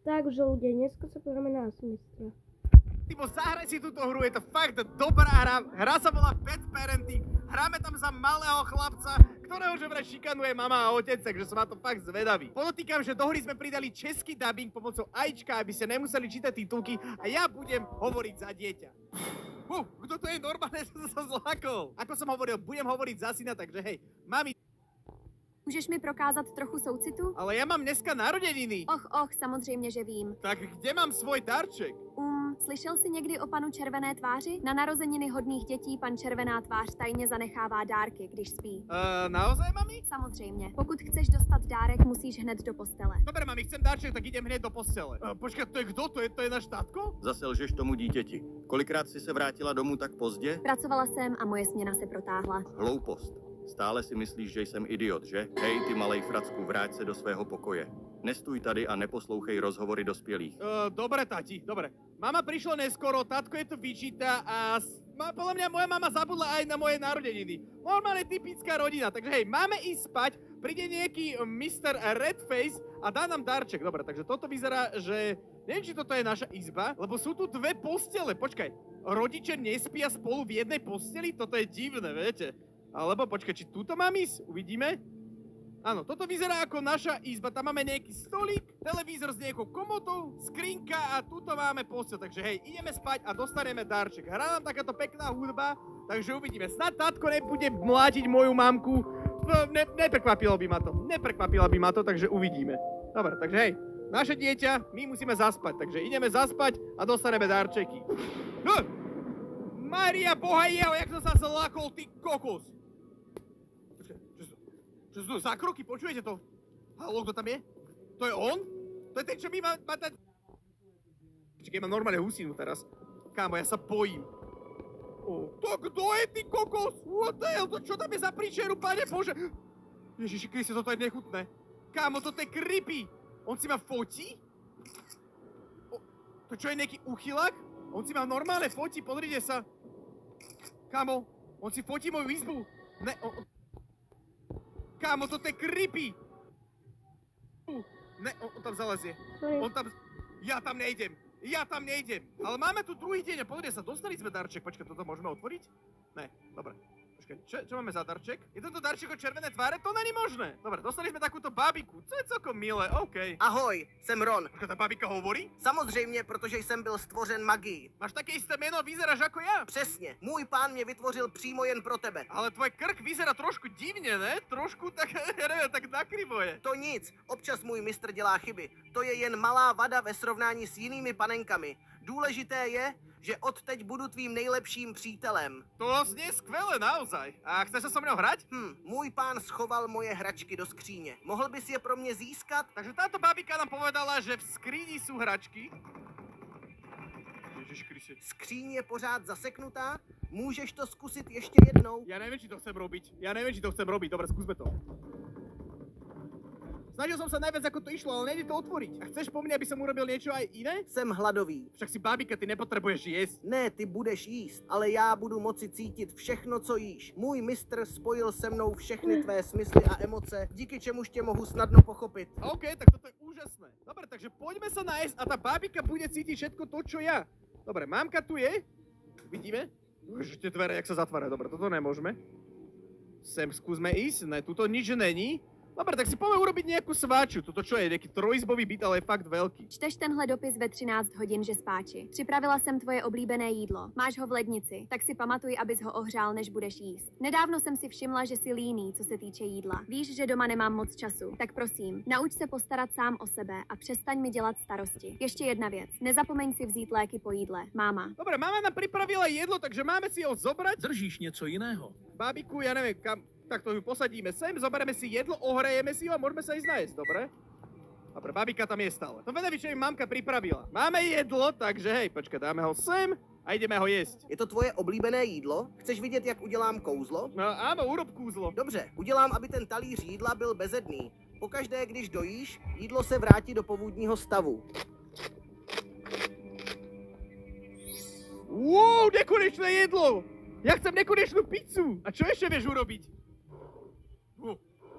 Tak, žolde, dneska sa pozrieme na Asmistra. Timo, zahraj si túto hru, je to fakt dobrá hra. Hra sa volá Pet Parenting. Hráme tam za malého chlapca, ktorého že vraj šikanuje mama a otec, takže som na to fakt zvedavý. Podotýkam, že do hry sme pridali český dubbing pomocou AIčka, aby ste nemuseli čítať titulky a ja budem hovoriť za dieťa. Kto to je? Normálne som sa zlákol. Ako som hovoril, budem hovoriť za syna, takže hej, mami. Můžeš mi prokázat trochu soucitu? Ale ja mám dneska narodeniny. Och, samozřejmě, že vím. Tak kde mám svoj darček? Slyšel jsi někdy o panu Červené tváři? Na narozeniny hodných dětí pan Červená tvář tajně zanechává dárky, když spí. Naozaj, mami? Samozřejmě. Pokud chceš dostat dárek, musíš hned do postele. Dobre, mami, chcem darček, tak idem hned do postele. Počkaj, to je kdo? To je náš tátko? Zase lžeš tomu dítěti. Kolikrát jsi se vrátila domů tak pozdě? Pracovala jsem a moje směna se protáhla. Hloupost. Stále si myslíš, že jsem idiot, že? Hej, ty malej fracku, vráť se do svého pokoje. Nestůj tady a neposlouchej rozhovory dospělých. Dobre, tati, dobre. Mama prišla neskoro, tatko je to vyčíta a podľa mňa moja mama zabudla aj na moje narodeniny. Normálne typická rodina, takže hej, máme ísť spať, príde nejaký Mr. Redface a dá nám darček. Dobre, takže toto vyzerá, že neviem, či toto je naša izba, lebo sú tu dve postele. Počkaj, rodiče nespia spolu v jednej posteli? Toto je divné, viete? Alebo počkaj, či túto mám ísť? Uvidíme. Áno, toto vyzerá ako naša izba. Tam máme nejaký stolík, televízor s nejakou komodou, skrinka a tuto máme posteľ. Takže hej, ideme spať a dostaneme darček. Hrá nám takáto pekná hudba, takže uvidíme. Snad tátko nebude mlátiť moju mamku. Neprekvapilo by ma to, takže uvidíme. Dobre, takže hej, naše dieťa, my musíme zaspať, takže ideme zaspať a dostaneme darčeky. Maria Boha jeho, jak som sa zlákol, ty kokos. Čo sú to za kroky, počujete to? Haló, kto tam je? To je on? To je ten, čo mi má dať... Čakaj, mám normálne husinu teraz. Kámo, ja sa bojím. To kto je, ty kokos? What the hell? To čo tam je za príčeru, pane Bože? Ježiši Kriste, toto je nechutné. Kámo, toto je creepy. On si ma fotí? To čo je nejaký uchylák? On si ma normálne fotí, podrite sa. Kámo, on si fotí moju izbu. Ne, Kámo, toto je creepy! Ne, on tam zalezie. Ja tam nejdem. Ale máme tu druhý deň a pozrite sa, dostali sme darček. Počkaj, toto môžeme otvoriť? Ne, dobre. Počkaj, čo máme za darček? Je tento darček o červené tváre? To není možné. Dobre, dostali sme takúto babiku. To je celkom milé, OK. Ahoj, jsem Ron. Počkaj, tá babika hovorí? Samozřejmě, protože jsem byl stvořen magií. Máš také isté jméno a vyzeráš ako ja? Přesně. Můj pán mě vytvořil přímo jen pro tebe. Ale tvoj krk vyzerá trošku divně, ne? Trošku tak, ja neviem, tak nakrivo je. To nic. Občas můj mistr dělá chyby. To je jen malá vada ve srovnání s jinými panenkami. Důležité je, že odteď budu tvým nejlepším přítelem. To znie skvelé, naozaj. A chceš sa so mnou hrať? Můj pán schoval moje hračky do skříně. Mohl bys je pro mě získat? Takže táto babika nám povedala, že v skríni sú hračky. Ježiškriste. Skříň je pořád zaseknutá? Můžeš to zkusit ještě jednou? Ja neviem, či to chcem robiť. Dobre, skúsme to. Snažil som sa najviac, ako to išlo, ale nejde to otvoriť. A chceš po mne, aby som urobil niečo aj iné? Jsem hladový. Však si babika, ty nepotrebuješ jíst. Ne, ty budeš jíst, ale já budu moci cítit všechno, co jíš. Můj mistr spojil se mnou všechny tvé smysly a emoce, díky čemuž tě mohu snadno pochopit. OK, tak toto je úžasné. Dobre, takže poďme sa nájsť a tá babika bude cítiť všetko to, čo ja. Dobre, mamka tu je. Vidíme? Už tie dvere, jak sa zatvárajú. Dobre, toto nemôžeme. Sem skúsme ísť. Ne, tuto nič není. Dobre, tak si poďme urobiť nejakú sváču. Toto čo je, nejaký trojizbový byt, ale je fakt veľký. Čteš tenhle dopis ve 13 hodin, že spáči. Připravila jsem tvoje oblíbené jídlo. Máš ho v lednici, tak si pamatuj, abys ho ohřál, než budeš jíst. Nedávno jsem si všimla, že jsi líný, co se týče jídla. Víš, že doma nemám moc času, tak prosím, nauč se postarat sám o sebe a přestaň mi dělat starosti. Ještě jedna věc, nezapomeň si vzít léky po jídle. Máma. Dobre, mama nám pripravila jedlo, takže máme si ho zobrať. Držíš něco jiného? Babiku, ja neviem kam. Tak to ju posadíme sem, zoberieme si jedlo, ohrejeme si ho a môžeme sa ísť nájsť, dobre? Dobre, babika tam je stále. To vedaví, čo mi mamka pripravila. Máme jedlo, takže hej, počkaj, dáme ho sem a ideme ho jesť. Je to tvoje oblíbené jídlo? Chceš vidět, jak udělám kouzlo? No áno, urob kúzlo. Dobře, udělám, aby ten talíř jídla byl bezedný. Pokaždé, když dojíš, jídlo se vrátí do původního stavu. Wow, nekonečné jedlo! Ja chcem nekonečnú pizzu! A čo ešte vieš urobiť?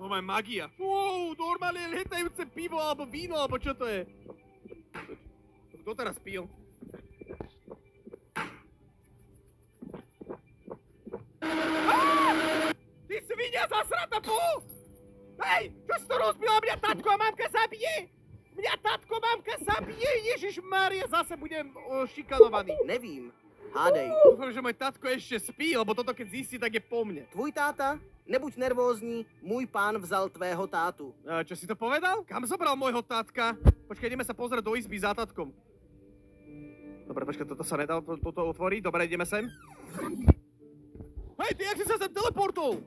To má magia. Wow, normálne lietajúce pivo alebo víno, alebo čo to je? Kto teraz pil? Ty svinia zasrata pú! Hej, čo si to rozbila? Mňa tatko a mamka zabije! Mňa tatko a mamka zabije! Ježišmária, zase budem šikanovaný. Nevím. Hádej. Dúfam, že môj tatko ešte spí, lebo toto keď zistí, tak je po mne. Tvůj táta? Nebuď nervózní, můj pán vzal tvého tátu. Čo si to povedal? Kam zobral môjho tátka? Počkaj, ideme sa pozrieť do izby za tatkom. Dobre, počkaj, toto sa nedá toto otvoriť. Dobre, ideme sem. Hej, ty, jak si sa sem teleportol?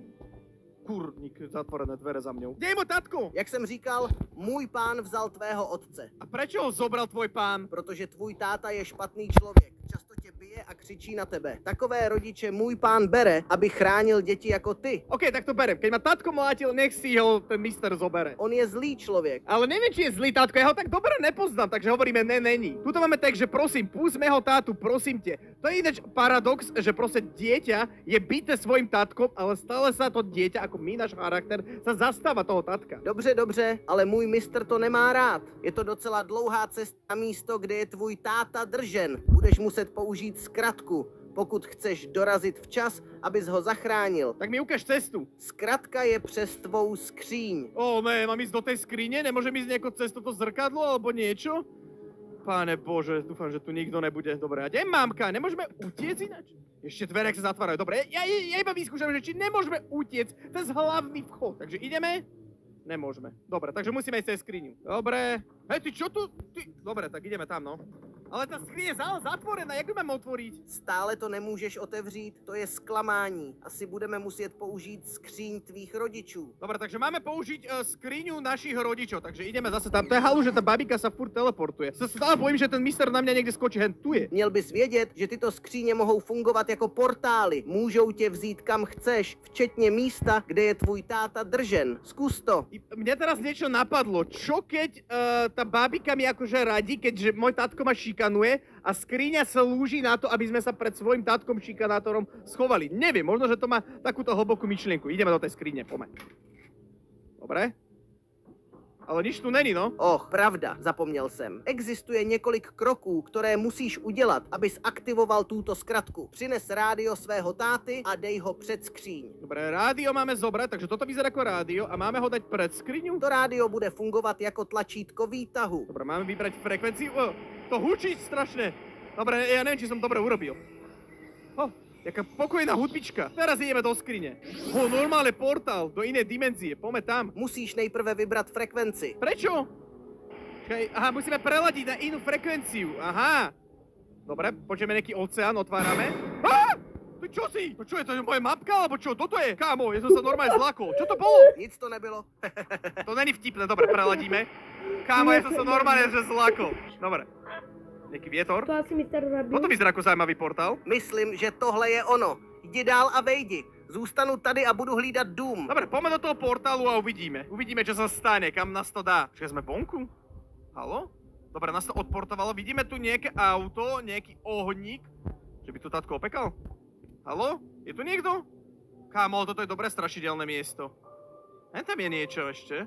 Kurník, zatvorené dvere za mňou. Kde je môj tatko? Jak jsem říkal, můj pán vzal tvého otce. A prečo ho zobral tvoj pán? Protože tvůj táta je špatný člověk. Často tě bije a křičí na tebe. Takové rodiče můj pán bere, aby chránil děti jako ty. OK, tak to berem. Keď ma tatko mlátil, nech si ho ten mister zobere. On je zlý člověk. Ale neviem, či je zlý tátko, ja ho tak dobre nepoznám, takže hovoríme ne, není. Tuto máme tak, že prosím, pustme ho tátu, prosím te. To je ináč paradox, že proste dieťa je bité svojim tátkom, ale stále sa to dieťa, ako my, náš charakter, sa zastáva toho tátka. Dobře, dobře, ale můj mistr to nemá rád. Je to docela dlouhá cesta na místo, kde je tvůj táta držen. Budeš muset použít zkratku, pokud chceš dorazit včas, abys ho zachránil. Tak mi ukáž cestu. Zkratka je přes tvou skříň. Ne, mám ísť do tej skrine? Nemôžem ísť nejako cez toto zrkadlo alebo niečo? Páne Bože, dúfam, že tu nikto nebude. Dobre, a kde je mamka? Nemôžeme utiec ináč? Ešte dvere, ak sa zatvárajú. Dobre, ja iba vyskúšam, že či nemôžeme utiec cez hlavný vchod. Takže ideme? Nemôžeme. Dobre, takže musíme ísť cez skriňu. Dobre. Hej, ty čo tu? Dobre, tak ideme tam, no. Ale ta skříň je zatvorená, jak ju mám otvoriť? Stále to nemůžeš otevřít, to je zklamání. Asi budeme muset použít skříň tvých rodičů. Dobre, takže máme použiť skriňu našich rodičov, takže ideme zase tam. To je halu, že ta babika sa furt teleportuje. Sa stále bojím, že ten mister na mňa niekde skočí, hen tu je. Měl bys vědět, že tyto skříně mohou fungovat jako portály. Můžou tě vzít kam chceš, včetně místa, kde je tvůj táta držen. Zkus to. Mne teraz niečo napadlo. Čo keď tá babika mi akože radí, keďže môj tátko ma šikanuje a skriňa slúži na to, aby sme sa pred svojim tátkom šikanátorom schovali. Neviem, možno, že to má takúto hlbokú myšlienku. Ideme do tej skrine, poďme. Dobre. Ale nič tu není, no. Pravda, zapomněl jsem. Existuje několik kroků, které musíš udělat, abys aktivoval tuto zkratku. Přines rádio svého táty a dej ho před skříň. Dobre, rádio máme zobrať, takže toto vyzerá ako rádio a máme ho dať pred skriňu. To rádio bude fungovat jako tlačítko výtahu. Dobre, máme vybrať frekvenciu. To hučí strašne. Dobre, ja neviem, či som dobre urobil. Jaká pokojná hudbička. Teraz ideme do skrine. Normálne portál do inej dimenzie. Poďme tam. Musíš nejprve vybrat frekvenci. Prečo? Aha, musíme preladiť na inú frekvenciu. Aha. Dobre, počujeme nejaký oceán, otvárame. Ty čo si? To čo je, to je moje mapka, alebo čo? Toto je? Kámo, ja som sa normálne zlakol. Čo to bolo? Nic to nebylo. To není vtipné, dobre, preladíme. Kámo, ja som sa normálne že zlakol. Dobre. Nejaký vietor? To asi mister zabil. Toto vyzerá ako zaujímavý portál. Myslím, že tohle je ono. Jdi dál a vejdi. Zůstanu tady a budu hlídat dům. Dobre, poďme do toho portálu a uvidíme. Uvidíme, čo sa stane, kam nás to dá. Čiže sme vonku? Haló? Dobre, nás to odportovalo. Vidíme tu nejaké auto, nejaký ohník. Že by tu tatko opekal? Haló? Je tu niekto? Kámo, toto je dobré strašidelné miesto. Tam je niečo ešte.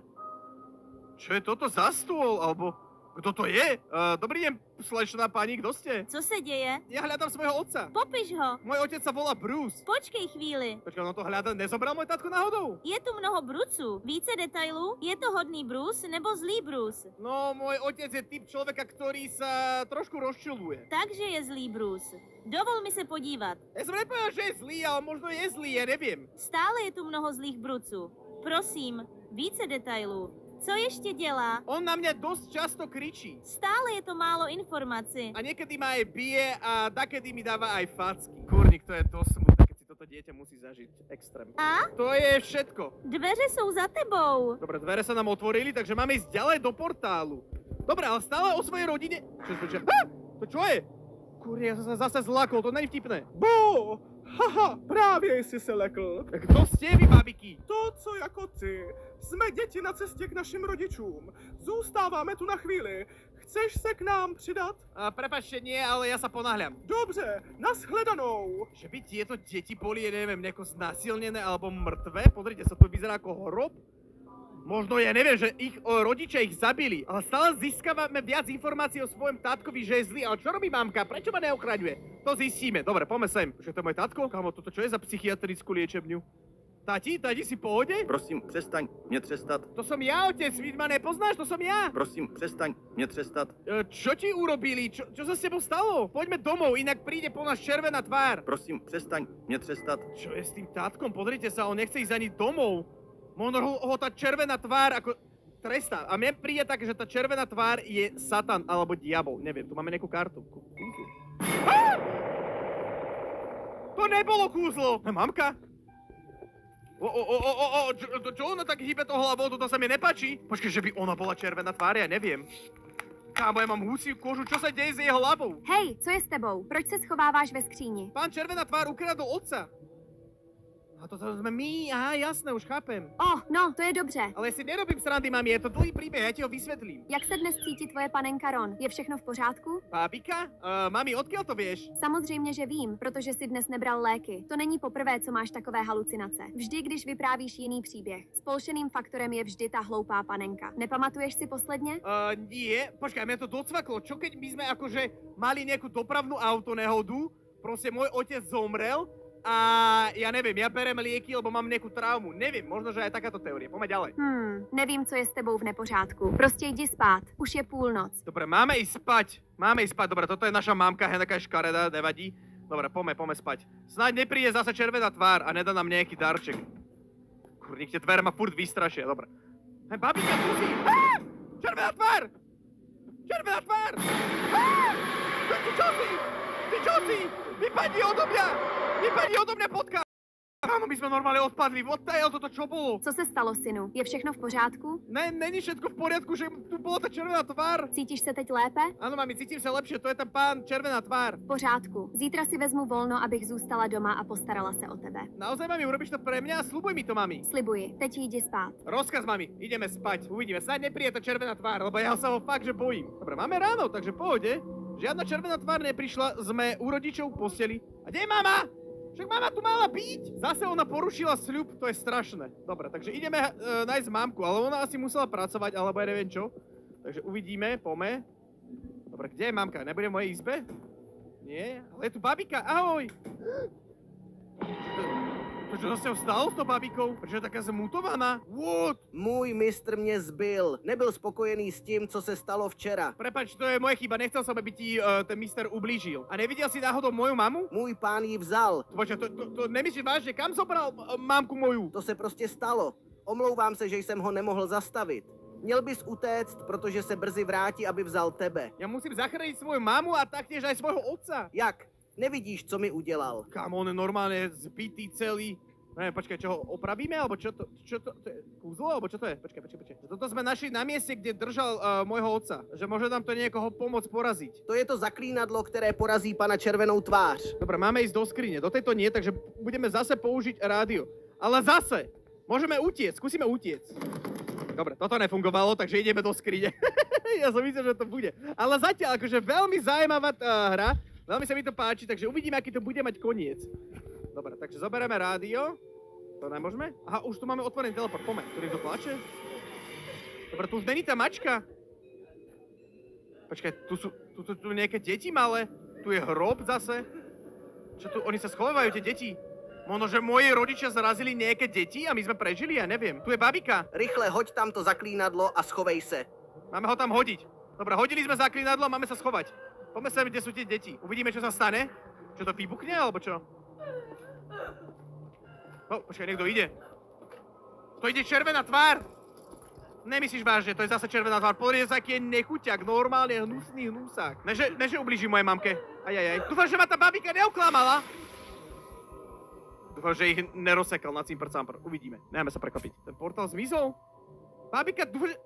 Čo je toto za stôl? Alebo kto to je? Dobrý deň, slečná pani, kto ste? Co se děje? Ja hľadám svojho otca. Popiš ho. Môj otec sa volá Bruce. Počkej chvíli. Počkaj, on to hľadá, nezobral môj tatko náhodou? Je tu mnoho Bruců. Více detailů? Je to hodný Bruce nebo zlý Bruce? No, môj otec je typ človeka, ktorý sa trošku rozčuluje. Takže je zlý Bruce. Dovol mi se podívat. Ja som nepovedal, že je zlý, ale možno je zlý, ja neviem. Stále je tu mnoho zlých Bruců. Prosím, více detailů. Co ještě dělá? On na mňa dosť často kričí. Stále je to málo informací. A niekedy ma aj bije a dakedy mi dáva aj facky. Kurník, to je to smutné, keď si toto dieťa musí zažiť. Extrém. A? To je všetko. Dveře jsou za tebou. Dobre, dvere sa nám otvorili, takže máme ísť ďalej do portálu. Dobre, ale stále o svojej rodine... To čo je? Kurník, ja som sa zase zlakol, to není vtipné. Bo! Haha, právě jsi se lekl. Kto ste vy, babiky? To, co jako ty. Jsme děti na cestě k našim rodičům. Zůstáváme tu na chvíli. Chceš se k nám přidat? Prepačte, nie, ale ja sa ponáhľam. Dobře, nashledanou. Že by tieto deti boli, ja neviem, nejako znásilnené alebo mŕtve? Pozrite sa, to vyzerá ako hrob. Možno, ja neviem, že ich rodičia ich zabili, ale stále získavame viac informácií o svojom tátkovi, že je zlý. Ale čo robí mamka? Prečo ma neochraňuje? To zistíme. Dobre, poďme sem. Že to je môj tátko? Kámo, toto čo je za psychiatrickú liečebňu? Tati si v pohode? Prosím, přestaň mě třestat. To som ja, otec, vy ma nepoznáš, to som ja. Prosím, přestaň mě třestat. Čo ti urobili? Čo sa s tebou stalo? Poďme domov, inak príde po nás červená tvár. Prosím, přestaň mě třestat. Čo je s tým tátkom? Pozrite sa, on nechce ísť ani domov. Možno ho tá červená tvár ako trestá. A mne príde tak, že tá červená tvár je Satan alebo diabol. Neviem, tu máme nejakú kartu. To nebolo kúzlo! Mamka? Čo ona tak hýbe to hlavou? Toto sa mi nepáči. Počkej, že by ona bola červená tvár, ja neviem. Kámo, ja mám húsiu kožu, čo sa deje s jeho hlavou? Hej, co je s tebou? Proč se schováváš ve skříni? Pán červená tvár ukradol otca. A to sme my, aha, jasné, už chápem. No, to je dobře. Ale si nerobím srandy, mami, je to dlhý príbeh, ja ti ho vysvetlím. Jak se dnes cítí tvoje panenka Ron? Je všechno v pořádku? Bábika? Mami, odkiaľ to vieš? Samozřejmě, že vím, protože si dnes nebral léky. To není poprvé, co máš takové halucinace. Vždy, když vyprávíš jiný příběh. Spolčeným faktorem je vždy ta hloupá panenka. Nepamatuješ si posledně? Nie. Počkaj, mňa to docvaklo. Čo keď my sme akože mali nejakú dopravnú autonehodu, proste môj otec zomrel a ja neviem, ja berem lieky, lebo mám nejakú traumu. Neviem, možno, že aj takáto teória. Poďme ďalej. Nevím, co je s tebou v nepořádku. Prostě jdi spát. Už je půlnoc. Dobre, máme ísť spať. Dobre, toto je naša mamka, hendaká škareda, nevadí. Dobre, poďme spať. Snáď nepríde zase červená tvár a nedá nám nejaký darček. Kurník, tie dvere ma furt vystrašia, dobre. Hej, babika, tu si! Červená tvár! Červená tvár! Ty čo si? Vypadni odo mňa, potka! Áno, my sme normálne odpadli. Toto čo bolo? Co se stalo, synu? Je všechno v pořádku? Není všetko v poriadku, že tu bola tá červená tvár. Cítíš se teď lépe? Áno, mami, cítim sa lepšie, to je ten pán červená tvár. V pořádku. Zítra si vezmu volno, abych zůstala doma a postarala se o tebe. Naozaj, mami, urobíš to pre mňa? Sľubuj mi to, mami. Slibuji. Teď jdi spát. Rozkaz, mami. Ideme spať. Uvidíme. Snáď nepríde tá červená tvár, lebo ja sa ho fakt, že bojím. Dobre, máme ráno, takže pohode. Žiadna červená tvár neprišla, sme u rodičov v posteli. A kde je mama? Však mama tu mala byť. Zase ona porušila sľub, to je strašné. Dobre, takže ideme nájsť mamku, ale ona asi musela pracovať, alebo ja neviem čo. Takže uvidíme, poďme. Dobre, kde je mamka? Nebude v mojej izbe? Nie, ale je tu babika, ahoj. Čo sa stalo s tou babikou? Prečo je taká zmutovaná? What? Můj mistr mě zbil. Nebyl spokojený s tím, co se stalo včera. Prepač, to je moje chyba, nechcel som, aby ti ten mister ublížil. A nevidel si náhodou moju mamu? Můj pán ji vzal. Počkaj, to nemyslíš vážne? Kam zobral mámku moju? To se prostě stalo. Omlouvám se, že jsem ho nemohl zastavit. Měl bys utéct, protože se brzy vrátí, aby vzal tebe. Ja musím zachrániť svoju mamu a taktiež aj svojho otca. Jak? Nevidíš, co mi udělal? Kam on je normálne zbytý celý. Neviem, počkaj, čo ho opravíme, alebo čo to je kúzlo, alebo čo to je? Počkaj. Toto sme našli na mieste, kde držal môjho otca. Že môže nám to niekoho pomôcť poraziť. To je to zaklínadlo, které porazí pana červenou tvář. Dobre, máme ísť do skrine. Do tejto nie, takže budeme zase použiť rádio. Ale zase! Môžeme utiecť, skúsime utiecť. Dobre, toto nefungovalo, takže ideme do skrine. Ja som myslel, že to bude. Ale zatiaľ, akože veľmi zaujímavá hra. Veľmi sa mi to páči, takže uvidíme, aký to bude mať koniec. Dobre, takže zoberieme rádio. To nemôžeme? Aha, už tu máme otvorený teleport. Poďme, ktorý to plače. Dobre, tu už není tá mačka. Počkaj, tu sú nejaké deti malé. Tu je hrob zase. Čo tu, oni sa schovávajú, tie deti. Možno, že moji rodičia zarazili nejaké deti a my sme prežili, ja neviem. Tu je babika. Rychle hoď tam to zaklínadlo a schovej se. Máme ho tam hodiť. Dobre, hodili sme zaklínadlo a máme sa schovať. Poďme sa, kde sú tie deti. Uvidíme, čo sa stane. Čo to vybuchne, alebo čo? Počkaj, niekto ide. To ide červená tvár. Nemyslíš vážne, to je zase červená tvár. Pozrite sa, aký je nechuťak, normálne hnusný hnusák. Neže ublíži mojej mamke. Ajajaj. Dúfam, že ma tá babika neoklamala. Dúfam, že ich nerozsekal na cimpr-campr. Uvidíme. Necháme sa prekvapiť. Ten portál zmizol? Babika, dúfam, že...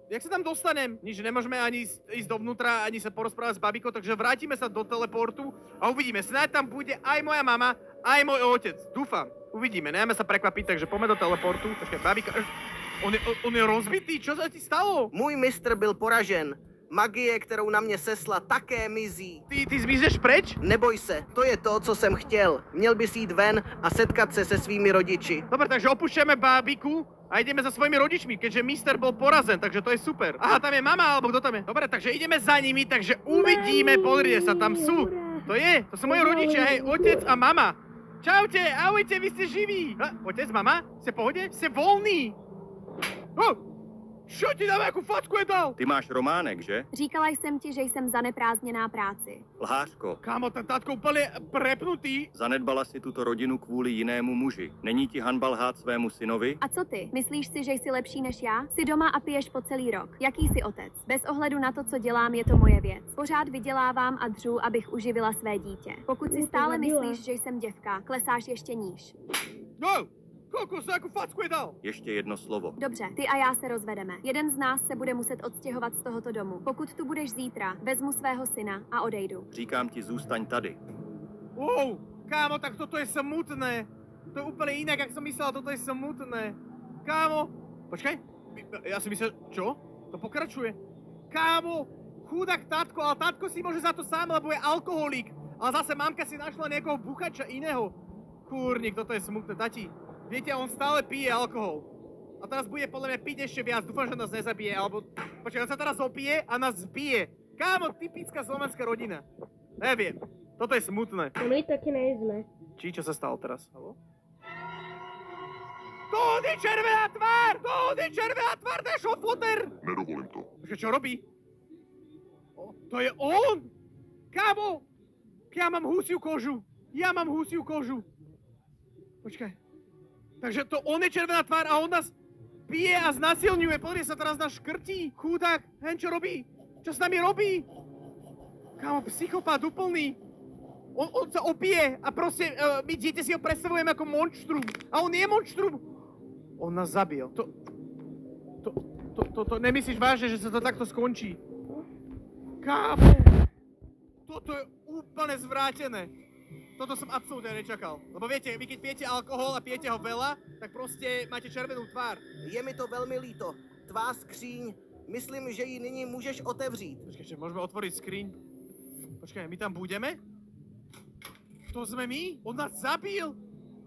Jak sa tam dostanem? Nič, nemôžeme ani ísť dovnútra, ani sa porozprávať s babikou, takže vrátime sa do teleportu a uvidíme. Snáď tam bude aj moja mama, aj môj otec. Dúfam. Uvidíme, necháme sa prekvapiť, takže poďme do teleportu. Počkaj, babika... On je rozbitý, čo sa ti stalo? Můj mistr byl poražen. Magie, kterou na mě sesla, také mizí. Ty zmizneš preč? Neboj se, to je to, co jsem chtěl. Měl bys jít ven a setkat se se svými rodiči. Dobre, takže opúšťame bábiku a ideme za svojimi rodičmi, keďže mister bol porazen, takže to je super. Aha, tam je mama, alebo kto tam je? Dobre, takže ideme za nimi, takže uvidíme, pozrite sa, tam sú. To sú moji rodičia, hej, otec a mama. Čaute, ahojte, vy ste živí. Otec, mama, ste v pohode? Ste voľní. Čo ti dám, jakú facku je dal? Ty máš románek, že? Říkala jsem ti, že jsem zaneprázdněná práci. Lhářko, Kámo, ten tátko úplně prepnutý. zanedbala si tuto rodinu kvůli jinému muži. Není ti hanba lhát svému synovi? A co ty? Myslíš si, že jsi lepší než já? Jsi doma a piješ po celý rok. Jaký jsi otec? Bez ohledu na to, co dělám, je to moje věc. Pořád vydělávám a dřu, abych uživila své dítě. Pokud si stále myslíš, že jsem děvka, klesáš ještě níž. No, koľko sa jakú facku je dal? Ještě jedno slovo. Dobře, ty a já se rozvedeme. Jeden z nás se bude muset odstěhovat z tohoto domu. Pokud tu budeš zítra, vezmu svého syna a odejdu. Říkám ti, zůstaň tady. Wow, kámo, tak toto je smutné. To je úplne inak, jak som myslel, toto je smutné. Kámo, počkaj, ja si myslel, čo? To pokračuje. Kámo, chudák tátko, ale tátko si môže za to sám, lebo je alkoholík. Ale zase mamka si našla niekoho buchača iného. Kurník, toto je smutné, tati. Viete, on stále pije alkohol. A teraz bude podľa mňa piť ešte viac. Dúfam, že nás nezabije, alebo... Počkaj, on sa teraz opije a nás zbije. Kámo, typická slovenská rodina. Neviem. Toto je smutné. A my taky nejsme. Čo sa stalo teraz? Haló? To je červená tvár! To je červená tvár, to je šofoter! Nedovolím to. Počkaj, čo robí? To je on! Kámo! Ja mám husiu kožu. Počkaj. Takže to on je červená tvár a on nás pije a znasilňuje. Pozri sa, teraz nás škrtí. Chudák, hen čo robí? Čo s nami robí? Kámo, psychopát úplný. On sa opije a proste my dieťa si ho predstavujeme ako monštrum. A on je monštrum. On nás zabil. To nemyslíš vážne, že sa to takto skončí? Kámo! Toto je úplne zvrátené. Toto som absolútne nečakal. Lebo viete, vy keď pijete alkohol a pijete ho veľa, tak proste máte červenú tvár. Je mi to velmi líto. Tvá skříň, myslím, že ji nyní můžeš otevřít. Počkajte, môžeme otvoriť skriň? Počkaj, my tam budeme? To sme my? On nás zabil!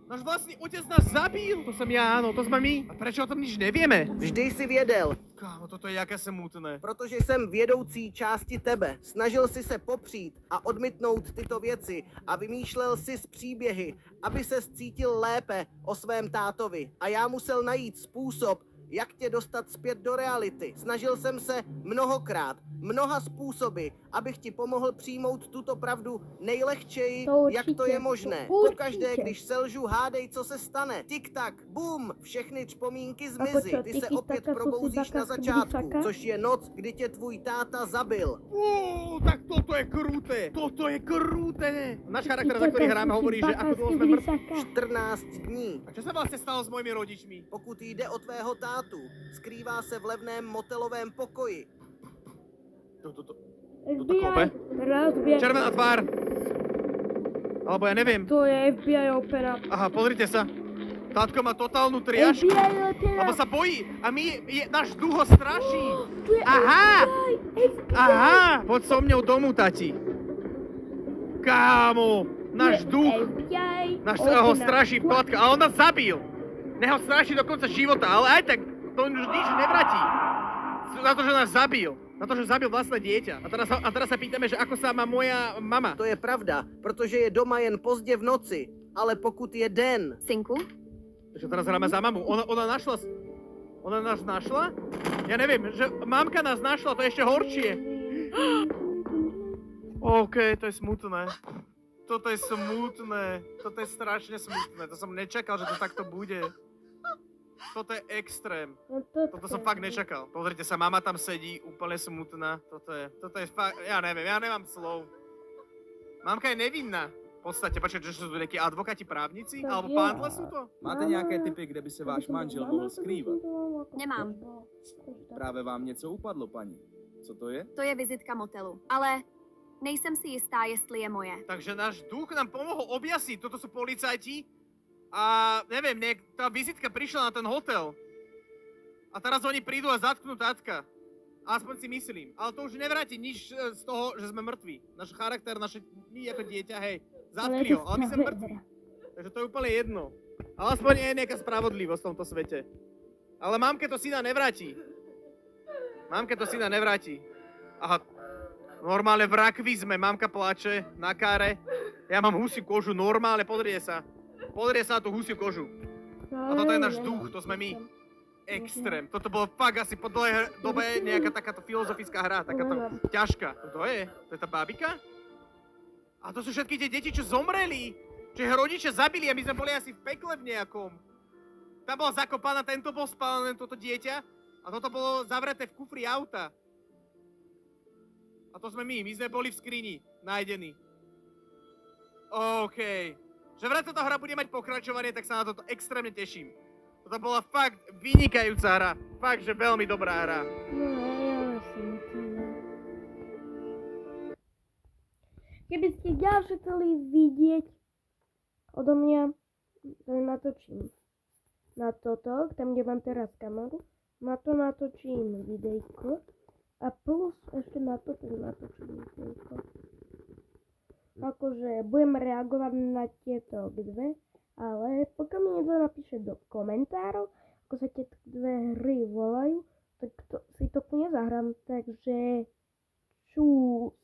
Náš vlastný otec nás zabil! To som ja, áno, to sme my. A prečo o tom nič nevieme? Vždy si věděl, Kámo, toto je jaké smutné. protože jsem vědoucí části tebe. Snažil si se popřít a odmítnout tyto věci a vymýšlel si příběhy, aby se cítil lépe o svém tátovi. A já musel najít způsob, jak tě dostat zpět do reality. Snažil jsem se mnoha způsoby, abych ti pomohl přijmout tuto pravdu nejlehčeji, To jak to určitě, je možné. to určitě. Pokaždé, když selžu, hádej, co se stane. Tik-tak, bum, všechny čpomínky zmizí. počkat, Ty se tiki-taka, opět co si probouzíš na baka, začátku, baka? což je noc, kdy tě tvůj táta zabil. Tak toto je kruté. Toto je kruté. Náš charakter, za ktorý hráme, hovorí, že ako dlho sme mŕtvi. 14 dní. A čo sa vlastne stalo s mojimi rodičmi? Pokud jde o tvého tátu, skrývá se v levném motelovém pokoji. kope? Červená tvár. Alebo ja neviem. To je FBI opera. Aha, pozrite sa. Tátko má totálnu triažku. FBI opera. Lebo sa bojí. A náš duch ho straší. Tu je Aha! FBI. Aha! Poď so mňou domu, tati. Kámo! Náš duch. FBI Náš opera. ho straší platka. A on nás zabil. Neho straší do konca života. Ale aj tak to už nič nevratí. Za to, že nás zabil. Na to, že zabil vlastné dieťa. A teraz sa pýtame, že ako sa má moja mama. To je pravda, protože je doma jen pozdě v noci. Ale pokud je den, Synku, Takže teraz hráme za mamu. Ona nás našla? Ja neviem, že mamka nás našla, to je ešte horšie. OK, to je smutné. Toto je smutné. Toto je strašne smutné. To som nečakal, že to takto bude. Toto je extrém. No Toto som fakt nečakal. Pozrite sa, mama tam sedí, úplne smutná. Toto je fakt, ja neviem, ja nemám slov. Mamka je nevinná. V podstate, počkaj, že sú tu nejakí advokáti, právnici? Tak Alebo je. pántle sú to? Máte nějaké tipy, kde by se váš manžel mohl skrývat? Nemám. Právě vám něco upadlo, paní. Co to je? To je vizitka motelu. Ale nejsem si jistá, jestli je moje. Takže náš duch nám pomohol objasniť, toto sú policajti a neviem, tá vizitka prišla na ten hotel a teraz oni prídu a zatknú tátka. Aspoň si myslím. Ale to už nevráti nič z toho, že sme mŕtvi. Náš charakter, my ako dieťa, hej. Zatkli ho, ale my sme mŕtvi. Takže to je úplne jedno. Ale aspoň je nejaká spravodlivosť v tomto svete. Ale mamke to syna nevráti. Mamke to syna nevráti. Aha, normálne v rakvi sme, mamka plače na káre. Ja mám husiu kožu, normálne, pozrie sa. Pozrie sa na tú husiu kožu. A toto je náš duch, to sme my. Extrém. Toto bolo fakt asi po dlhej dobe nejaká takáto filozofická hra, takáto ťažká. To je? To je tá bábika? A to sú všetky tie deti, čo zomreli. Čo ich rodičia zabili a my sme boli asi v pekle v nejakom. Tá bola zakopaná, tento bol spálený, toto dieťa. A toto bolo zavreté v kufri auta. A to sme my sme boli v skrini, nájdení. OK. Že vraj táto hra bude mať pokračovanie, tak sa na toto extrémne teším. Toto bola fakt vynikajúca hra. Fakt, že veľmi dobrá hra. No, ja si myslím. Keby ste ďalšie chceli vidieť odo mňa, to natočím na toto, tam kde mám teraz kameru, na to natočím videjko a plus ešte na to natočím videjko. Akože budem reagovať na tieto obidve, ale pokiaľ mi niekto napíše do komentárov, ako sa tie dve hry volajú, tak si to plne zahrám, takže čus.